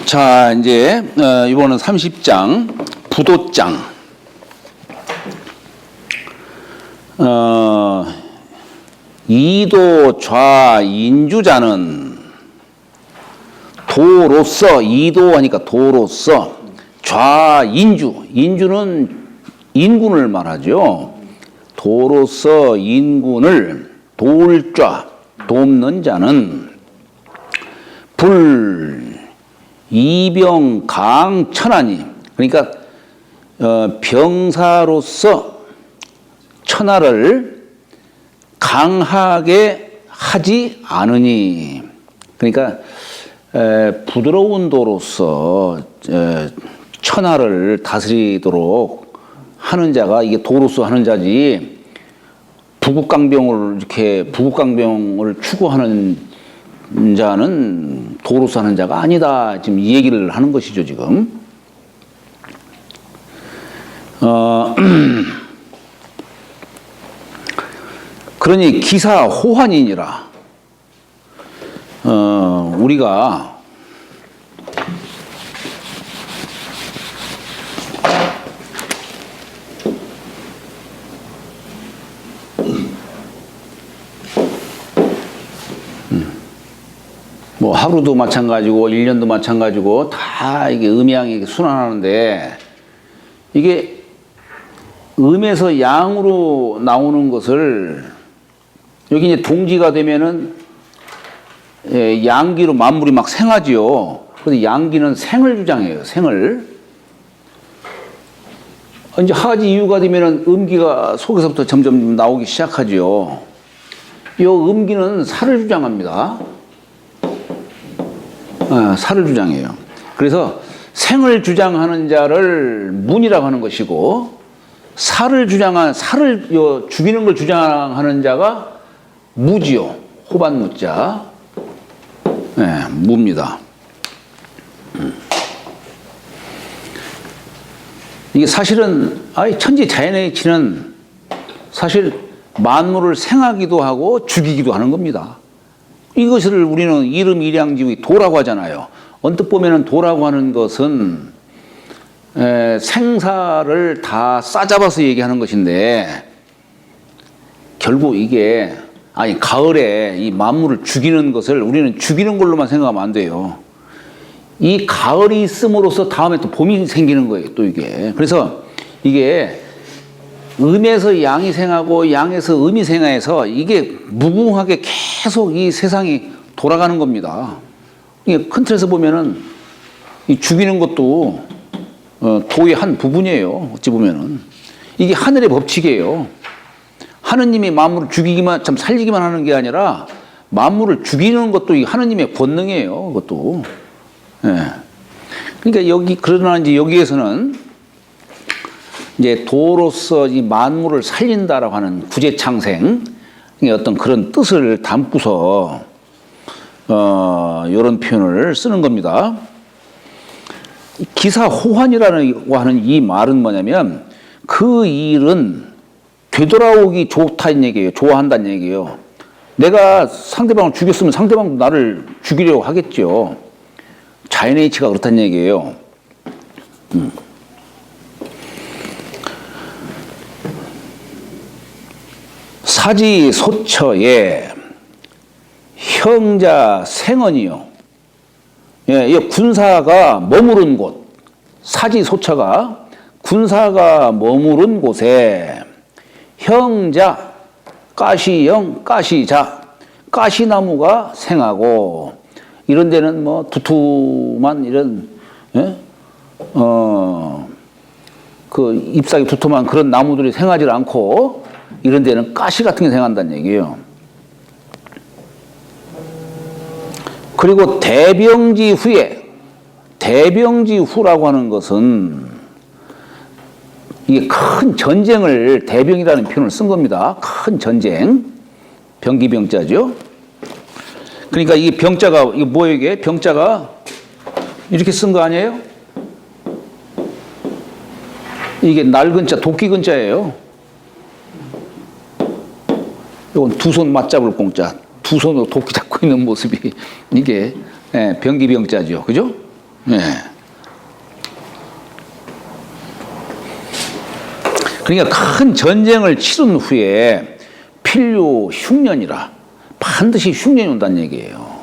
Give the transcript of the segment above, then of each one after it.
자, 이제 이번은 30장 부도장. 이도 좌인주자는 도로서, 이도 하니까 도로서, 좌인주, 인주는 인군을 말하죠. 도로서 인군을 도울좌, 돕는 자는 불 이병강천하니, 그러니까 병사로서 천하를 강하게 하지 않으니, 그러니까 부드러운 도로서 천하를 다스리도록 하는 자가, 이게 도로서 하는 자지, 부국강병을 추구하는 자는 도로서 하는 자가 아니다. 지금 이 얘기를 하는 것이죠, 지금. 그러니 기사 호환이니라. 우리가 뭐 하루도 마찬가지고 1년도 마찬가지고 다 이게 음양이 순환하는데, 이게 음에서 양으로 나오는 것을, 여기 이제 동지가 되면은 양기로 만물이 막 생하지요. 그런데 양기는 생을 주장해요. 생을. 이제 하지 이유가 되면은 음기가 속에서부터 점점 나오기 시작하지요. 이 음기는 살을 주장합니다. 살을 주장해요. 그래서 생을 주장하는 자를 문이라고 하는 것이고, 살을 죽이는 걸 주장하는 자가 무지요. 호반무자. 네, 무입니다. 이게 사실은 천지 자연의 이치는 사실 만물을 생하기도 하고 죽이기도 하는 겁니다. 이것을 우리는 이름이량지의 도라고 하잖아요. 언뜻 보면은 도라고 하는 것은 생사를 다 싸잡아서 얘기하는 것인데, 결국 이게 가을에 이 만물을 죽이는 것을 우리는 죽이는 걸로만 생각하면 안 돼요. 이 가을이 있음으로써 다음에 또 봄이 생기는 거예요, 또 이게. 그래서 이게 음에서 양이 생하고 양에서 음이 생해서 이게 무궁하게 계속 이 세상이 돌아가는 겁니다. 이게 큰 틀에서 보면은 이 죽이는 것도 도의 한 부분이에요. 어찌 보면은 이게 하늘의 법칙이에요. 하느님이 만물을 죽이기만, 참 살리기만 하는 게 아니라 만물을 죽이는 것도 이 하느님의 권능이에요. 그것도. 예. 그러니까 그러나 이제 여기에서는 이제 도로서 이 만물을 살린다라고 하는 구제창생, 어떤 그런 뜻을 담고서 이런 표현을 쓰는 겁니다. 기사호환이라고 하는 이 말은 뭐냐면, 그 일은 되돌아오기 좋다는 얘기예요. 좋아한다는 얘기예요. 내가 상대방을 죽였으면 상대방도 나를 죽이려고 하겠죠. 자연의 이치가 그렇다는 얘기예요. 사지소처에 형자 생언이요. 이 군사가 머무른 곳, 사지소처가 군사가 머무른 곳에 형자, 가시형, 가시자, 가시나무가 생하고, 이런 데는 뭐 두툼한 이런 그 잎사귀 두툼한 그런 나무들이 생하지 않고, 이런 데는 가시 같은 게 생한다는 얘기예요. 그리고 대병지 후에, 대병지 후라고 하는 것은 이게 큰 전쟁을, 대병이라는 표현을 쓴 겁니다. 큰 전쟁. 병기병자죠. 그러니까 이 병자가, 이게 뭐예요, 이게? 병자가 이렇게 쓴 거 아니에요? 이게 날근자, 도끼근자예요. 이건 두 손 맞잡을 공자. 두 두 손으로 도끼 잡고 있는 모습이 이게 예, 병기병자죠. 그죠? 예. 그러니까 큰 전쟁을 치른 후에 필요 흉년이라 반드시 흉년이 온다는 얘기예요.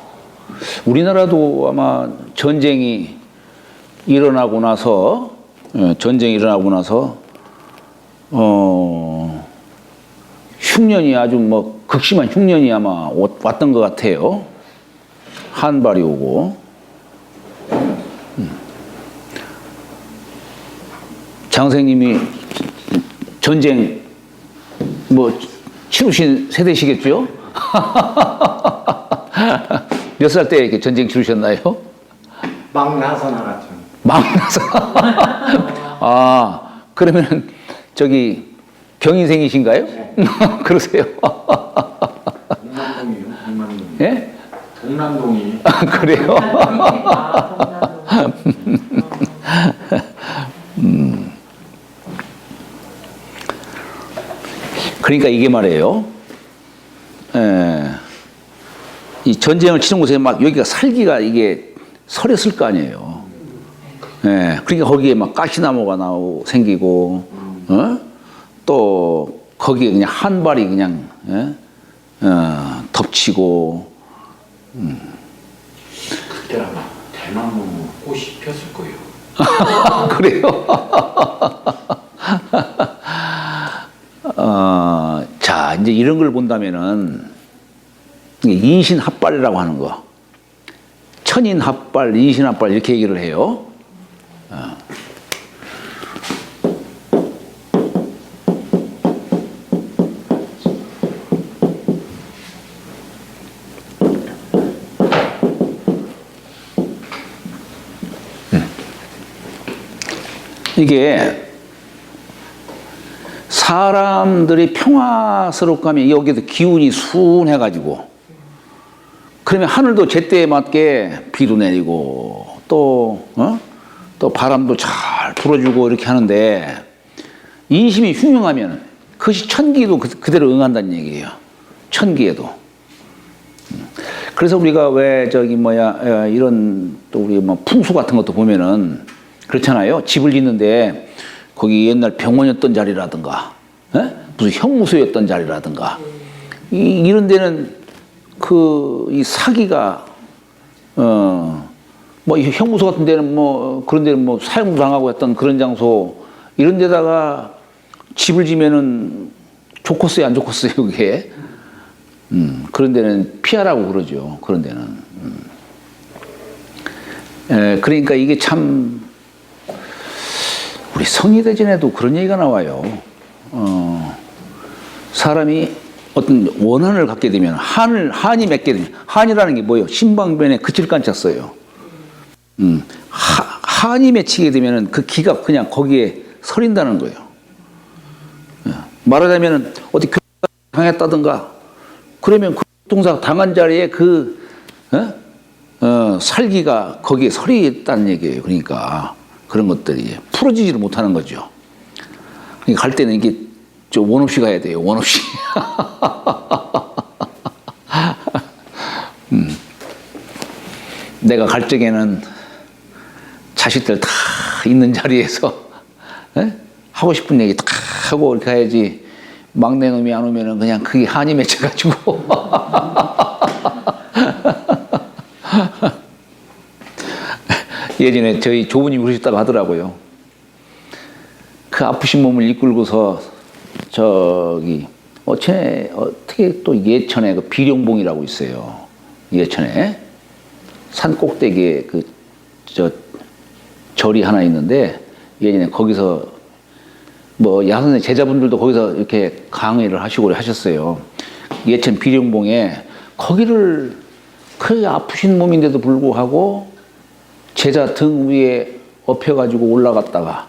우리나라도 아마 전쟁이 일어나고 나서 흉년이 아주 뭐 극심한 흉년이 아마 왔던 것 같아요. 한발이 오고. 장생님이 전쟁 뭐 치르신 세대시겠죠? 몇 살 때 이렇게 전쟁 치르셨나요? 망나서 나갔죠. 망나서. 아, 그러면 저기 경인생이신가요? 네. 그러세요? 동남동이요. 동남동. 예? 동남동이. 아, 그래요? 그러니까 이게 말이에요. 이 전쟁을 치는 곳에 막 여기가 살기가 이게 서렸을 거 아니에요. 그러니까 거기에 막 가시나무가 생기고, 또 거기에 그냥 한발이 그냥 덮치고. 그때 아마 대나무 꽃이 폈을 거예요. 그래요? 자, 이제 이런 걸 본다면은 인신합발이라고 하는 거, 천인합발, 인신합발 이렇게 얘기를 해요. 이게 사람들이 평화스럽게 하면 여기도 기운이 순해가지고, 그러면 하늘도 제때에 맞게 비도 내리고 또 바람도 잘 불어주고 이렇게 하는데, 인심이 흉흉하면 그것이 천기에도 그대로 응한다는 얘기예요. 천기에도. 그래서 우리가 왜 이런 또 우리 뭐 풍수 같은 것도 보면은 그렇잖아요. 집을 짓는데 거기 옛날 병원이었던 자리라든가, 무슨 형무소였던 자리라든가, 이런 데는 이 사기가, 뭐 형무소 같은 데는 뭐 그런 데는 뭐 사형당하고 했던 그런 장소, 이런 데다가 집을 지면은 좋겠어요, 안 좋겠어요, 그게? 그런 데는 피하라고 그러죠, 그런 데는. 그러니까 이게 참, 우리 성리대전에도 그런 얘기가 나와요. 사람이 어떤 원한을 갖게 되면, 한이 맺게 되면, 한이라는 게 뭐예요? 신방변에 그칠 깐쳤어요. 한이 맺히게 되면 그 기가 그냥 거기에 서린다는 거예요. 말하자면 어디 교통사고 당했다든가, 그러면 그 교통사고 당한 자리에 살기가 거기에 서리 있다는 얘기예요. 그러니까 그런 것들이 풀어지지를 못하는 거죠. 그러니까 갈 때는 이게 좀 원 없이 가야 돼요. 원 없이. 내가 갈 적에는 자식들 다 있는 자리에서 하고 싶은 얘기 다 하고 이렇게 가야지, 막내 놈이 안 오면은 그냥 그게 한이 맺혀가지고. 예전에 저희 조부님이 그러셨다고 하더라고요. 그 아프신 몸을 이끌고서 어떻게 또 예천에 그 비룡봉이라고 있어요. 예천에 산 꼭대기에 절이 하나 있는데, 예전에 거기서 뭐 야선의 제자분들도 거기서 이렇게 강의를 하시고 하셨어요. 예천 비룡봉에 거기를, 그 아프신 몸인데도 불구하고 제자 등 위에 업혀가지고 올라갔다가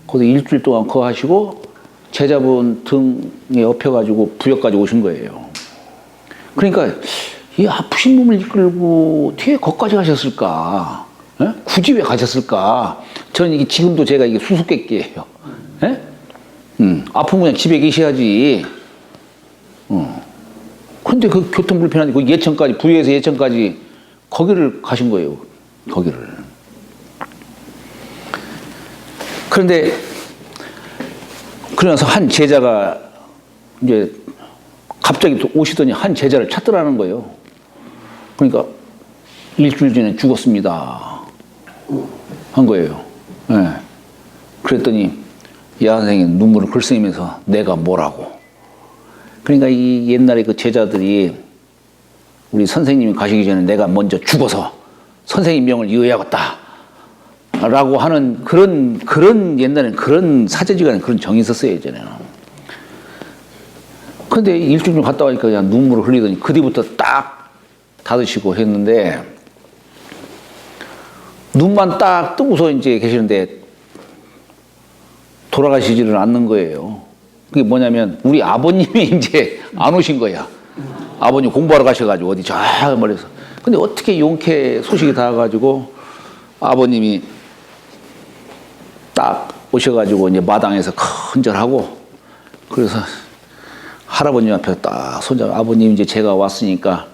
거기서 일주일 동안 그거 하시고 제자분 등에 업혀가지고 부역까지 오신 거예요. 그러니까 이 아프신 몸을 이끌고 어떻게 거기까지 가셨을까? 굳이 왜 가셨을까? 저는 이게 지금도 제가 이게 수수께끼예요. 아프면 그냥 집에 계셔야지. 근데 그 교통 불편한데 그 예천까지, 부여에서 예천까지 거기를 가신 거예요. 거기를. 그런데 그러면서 한 제자가 이제 갑자기 오시더니 한 제자를 찾더라는 거예요. 그러니까 일주일 전에 죽었습니다. 한 거예요. 네. 그랬더니 야 선생님 눈물을 글썽이면서 내가 뭐라고. 그러니까 이 옛날에 그 제자들이 우리 선생님이 가시기 전에 내가 먼저 죽어서 선생님 명을 이어야겠다 라고 하는 그런 옛날에는 그런 사제지간에 그런 정이 있었어요. 예전에는. 근데 일주일 좀 갔다 오니까 그냥 눈물을 흘리더니 그 뒤부터 딱 닫으시고 했는데 눈만 딱 뜨고서 이제 계시는데 돌아가시지를 않는 거예요. 그게 뭐냐면 우리 아버님이 이제 안 오신 거야. 아버님 공부하러 가셔가지고 어디 저 멀리서. 근데 어떻게 용케 소식이 닿아가지고 아버님이 딱 오셔가지고 이제 마당에서 큰절하고 그래서 할아버님 앞에 딱 손잡아 아버님 이제 제가 왔으니까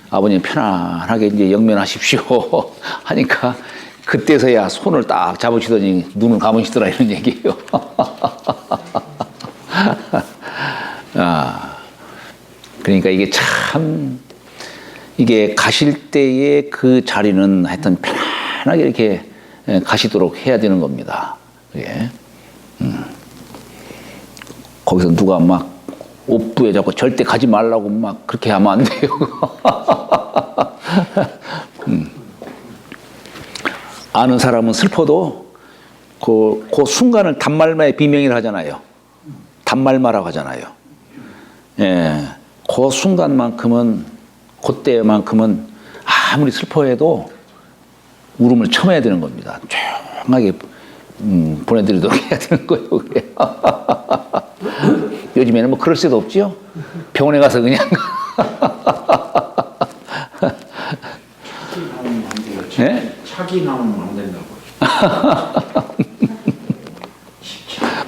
아버님 편안하게 이제 영면하십시오 하니까 그때서야 손을 딱 잡으시더니 눈을 감으시더라 이런 얘기예요. 아, 그러니까 이게 참 이게 가실 때의 그 자리는 하여튼 편안하게 이렇게 가시도록 해야 되는 겁니다. 예. 거기서 누가 막 옥부에 자꾸 절대 가지 말라고 막 그렇게 하면 안 돼요. 아는 사람은 슬퍼도 그 순간을 단말마의 비명이라 하잖아요. 단말마라고 하잖아요. 예, 그 순간만큼은 그때만큼은 아무리 슬퍼해도 울음을 참아야 되는 겁니다. 조용하게 보내드리도록 해야 되는 거예요. 요즘에는 뭐 그럴 수도 없지요. 병원에 가서 그냥 네? 차기 나오면 안 된다고. 쉽지 않아.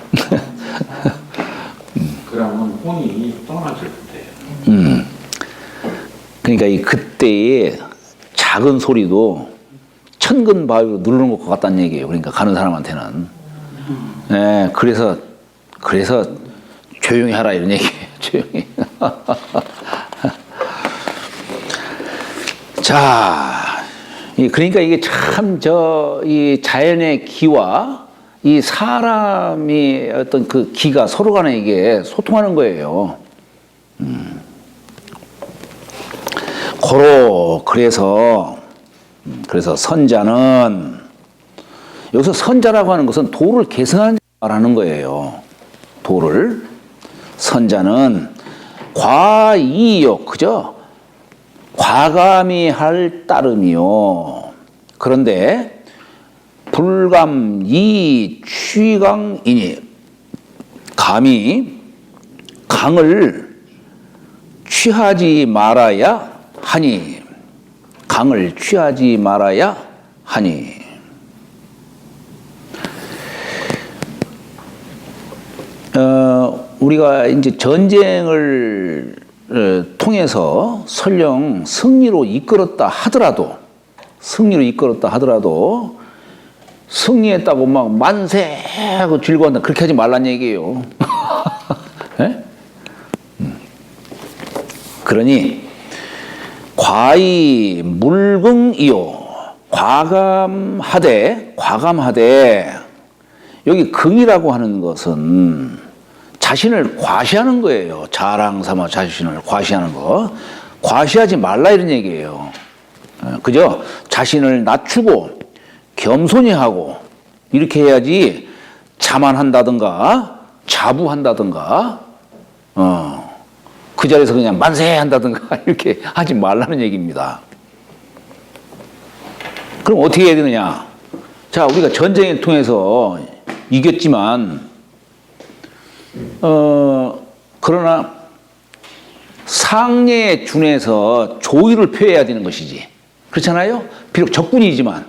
그러면 혼이 떠나질 못해요. 그러니까 이 그때의 작은 소리도 천근 바위로 누르는 것 같다는 얘기예요. 그러니까 가는 사람한테는. 예, 그래서 조용히 하라 이런 얘기예요. 조용히. 자, 그러니까 이게 참 이 자연의 기와 이 사람이 어떤 그 기가 서로 간에 이게 소통하는 거예요. 그래서 선자는 여기서 선자라고 하는 것은 도를 계승하는 말하는 거예요. 도를. 선자는 과이요, 그죠? 과감히 할 따름이요. 그런데 불감이 취강이니 감히 강을 취하지 말아야 하니 강을 취하지 말아야 하니 우리가 이제 전쟁을 통해서 설령 승리로 이끌었다 하더라도 승리했다고 막 만세하고 즐거워한다 그렇게 하지 말란 얘기예요. 네? 그러니 과이 물긍이요 과감하되 여기 긍이라고 하는 것은 자신을 과시하는 거예요. 자랑 삼아 자신을 과시하는 거. 과시하지 말라 이런 얘기예요. 그죠? 자신을 낮추고 겸손히 하고 이렇게 해야지 자만한다든가 자부한다든가 그 자리에서 그냥 만세한다든가 이렇게 하지 말라는 얘기입니다. 그럼 어떻게 해야 되느냐? 자, 우리가 전쟁을 통해서 이겼지만 그러나 상례에 준해서 조의를 표해야 되는 것이지. 그렇잖아요? 비록 적군이지만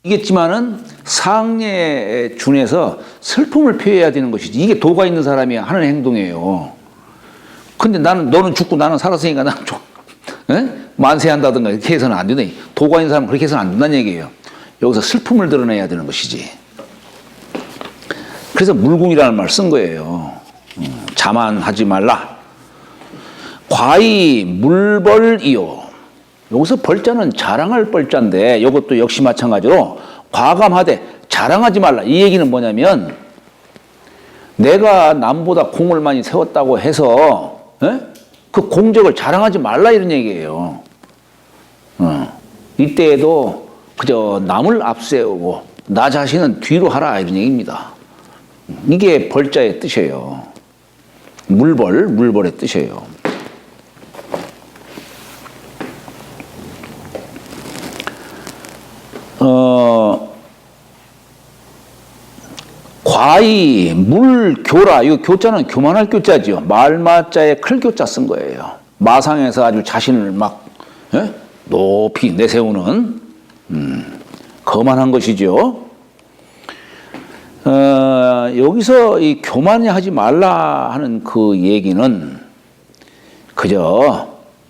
이겼지만은 상례에 준해서 슬픔을 표해야 되는 것이지. 이게 도가 있는 사람이 하는 행동이에요. 근데 너는 죽고 나는 살았으니까 나는 만세한다든가 이렇게 해서는 안 된다. 도가 있는 사람은 그렇게 해서는 안 된다는 얘기예요. 여기서 슬픔을 드러내야 되는 것이지. 그래서 물궁이라는 말을 쓴 거예요. 자만하지 말라. 과히 물벌이요. 여기서 벌자는 자랑할 벌자인데 이것도 역시 마찬가지로 과감하되 자랑하지 말라. 이 얘기는 뭐냐면 내가 남보다 공을 많이 세웠다고 해서 그 공적을 자랑하지 말라 이런 얘기예요. 이때에도 그저 남을 앞세우고 나 자신은 뒤로 하라 이런 얘기입니다. 이게 벌자의 뜻이에요. 물벌의 뜻이에요. 과히 물교라. 이 교자는 교만할 교자지요. 말마자에 클교자 쓴 거예요. 마상에서 아주 자신을 막 높이 내세우는 거만한 것이죠. 여기서 이 교만히 하지 말라 하는 그 얘기는 그저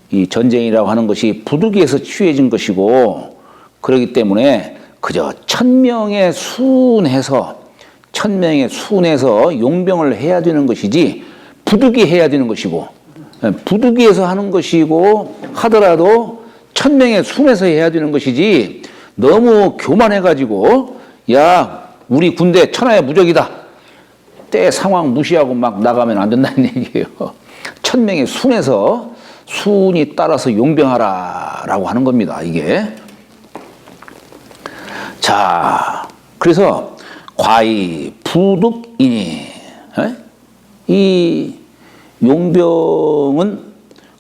이 전쟁이라고 하는 것이 부득이해서 취해진 것이고 그렇기 때문에 그저 천명에 순해서 용병을 해야 되는 것이지 부득이 해야 되는 것이고 부득이해서 하는 것이고 하더라도 천명에 순해서 해야 되는 것이지 너무 교만해가지고 야 우리 군대 천하의 무적이다 때 상황 무시하고 막 나가면 안 된다는 얘기예요. 천명에 순해서 순이 따라서 용병하라 라고 하는 겁니다. 이게 자 그래서 과히 부득이니 이 용병은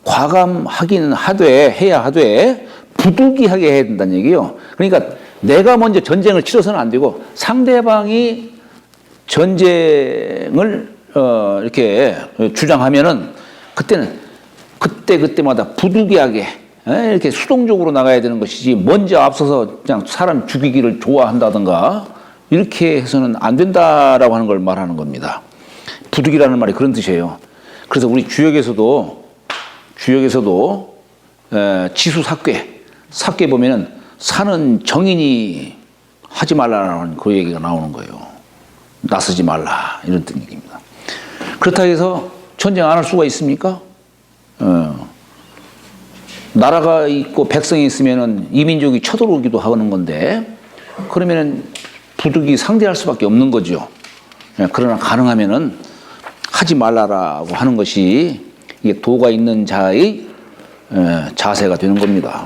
과감하기는 해야 하되 부득이하게 해야 된다는 얘기예요. 그러니까 내가 먼저 전쟁을 치러서는 안 되고 상대방이 전쟁을 이렇게 주장하면은 그때는 그때마다 부득이하게 이렇게 수동적으로 나가야 되는 것이지 먼저 앞서서 그냥 사람 죽이기를 좋아한다든가 이렇게 해서는 안 된다라고 하는 걸 말하는 겁니다. 부득이라는 말이 그런 뜻이에요. 그래서 우리 주역에서도 지수삭괴 보면은 사는 정인이 하지 말라는 그 얘기가 나오는 거예요. 나서지 말라 이런 뜻입니다. 그렇다고 해서 전쟁 안 할 수가 있습니까? 나라가 있고 백성이 있으면은 이민족이 쳐들어오기도 하는 건데 그러면은 부득이 상대할 수밖에 없는 거죠. 그러나 가능하면은 하지 말라라고 하는 것이 이게 도가 있는 자의 자세가 되는 겁니다.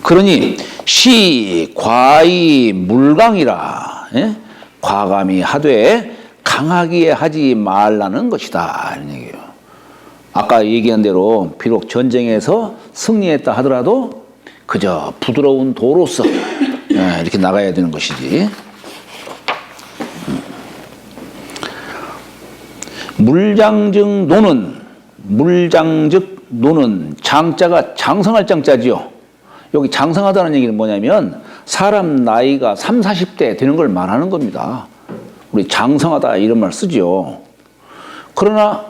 그러니 시 과히 물강이라 과감히 하되 강하게 하지 말라는 것이다 이런 얘기예요. 아까 얘기한 대로 비록 전쟁에서 승리했다 하더라도 그저 부드러운 도로서 이렇게 나가야 되는 것이지. 물장즉 노는 장자가 장성할 장자지요. 여기 장성하다는 얘기는 뭐냐면 사람 나이가 30, 40대 되는 걸 말하는 겁니다. 우리 장성하다 이런 말 쓰죠. 그러나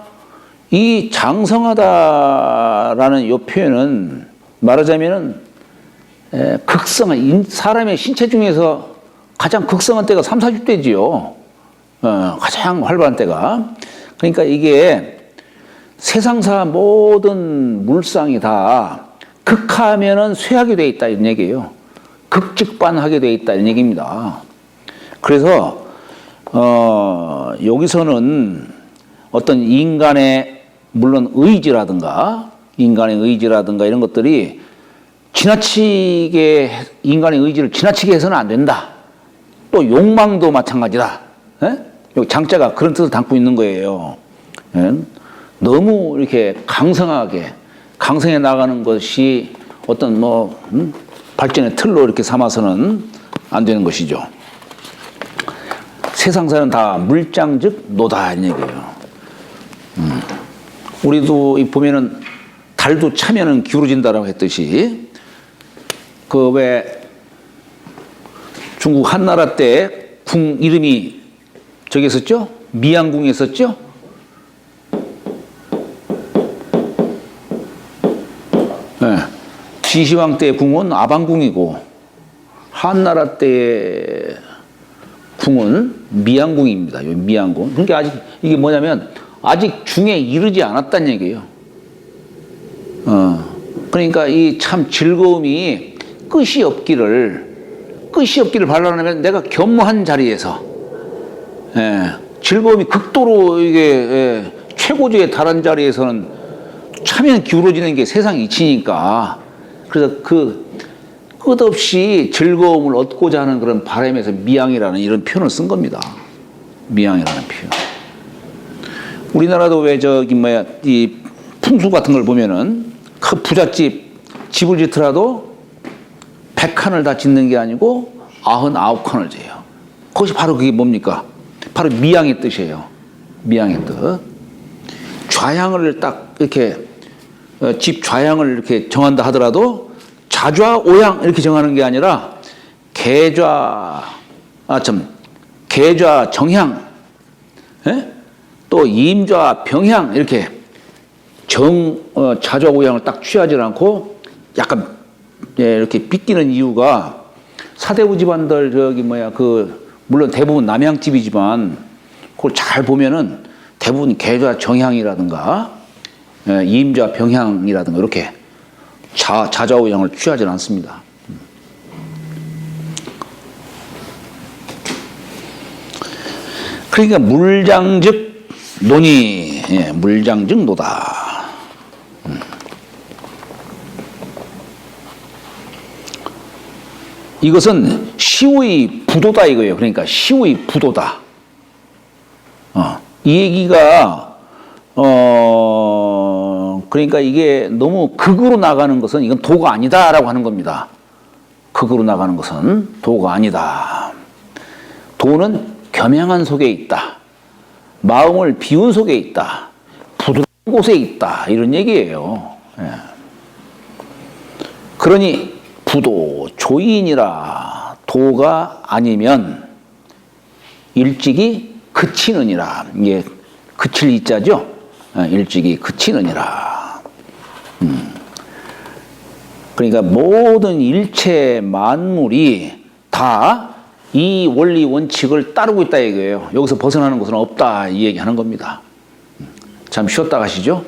이 장성하다라는 이 표현은 말하자면은 사람의 신체 중에서 가장 극성한 때가 30, 40대지요. 가장 활발한 때가. 그러니까 이게 세상사 모든 물상이 다 극하면은 쇠하게 돼 있다 이런 얘기예요. 극직반하게 돼 있다 이런 얘기입니다. 그래서 여기서는 어떤 인간의 물론 인간의 의지라든가 이런 것들이 인간의 의지를 지나치게 해서는 안 된다. 또 욕망도 마찬가지다. 여기 장자가 그런 뜻을 담고 있는 거예요. 너무 이렇게 강성해 나가는 것이 어떤 발전의 틀로 이렇게 삼아서는 안 되는 것이죠. 세상사는 다 물장즉 노다 이런 얘기예요. 우리도 보면은 달도 차면은 기울어진다라고 했듯이 그 왜 중국 한나라 때 궁 이름이 저기 있었죠? 미양궁이 있었죠? 네. 지시왕 때의 궁은 아방궁이고 한나라 때의 궁은 미양궁입니다. 미양궁. 그러니까 아직 이게 뭐냐면 아직 중에 이르지 않았다는 얘기예요. 그러니까 이 참 즐거움이 끝이 없기를 바라려면 내가 겸허한 자리에서 즐거움이 극도로 이게 최고조에 달한 자리에서는 참여 기울어지는 게 세상 이치니까 그래서 그 끝없이 즐거움을 얻고자 하는 그런 바람에서 미양이라는 이런 표현을 쓴 겁니다. 미양이라는 표현. 우리나라도 왜 이 풍수 같은 걸 보면은 그 부잣집 집을 짓더라도 100칸을 다 짓는 게 아니고 99칸을 재요. 그것이 바로 그게 뭡니까? 바로 미양의 뜻이에요. 미양의 뜻. 좌향을 딱 이렇게 집 좌향을 이렇게 정한다 하더라도 좌좌 오향 이렇게 정하는 게 아니라 계좌 정향, 또 임좌 병향 이렇게 좌좌 오향을 딱 취하지 않고 약간 이렇게 빗기는 이유가 사대부 집안들 물론 대부분 남향집이지만 그걸 잘 보면은 대부분 계좌 정향이라든가 임좌 병향이라든가 이렇게 좌좌우향을 취하지 않습니다. 그러니까 물장즉 노니, 물장즉 노다. 이것은 시의 부도다 이거예요. 그러니까 시의 부도다. 이 얘기가 그러니까 이게 너무 극으로 나가는 것은 이건 도가 아니다라고 하는 겁니다. 극으로 나가는 것은 도가 아니다. 도는 겸양한 속에 있다. 마음을 비운 속에 있다. 부드러운 곳에 있다. 이런 얘기예요. 그러니 부도 조인이라 도가 아니면 일찍이 그치느니라. 이게 그칠 이자죠. 일찍이 그치느니라. 그러니까 모든 일체 만물이 다 이 원리 원칙을 따르고 있다 이거예요. 여기서 벗어나는 것은 없다 이 얘기하는 겁니다. 잠 쉬었다 가시죠.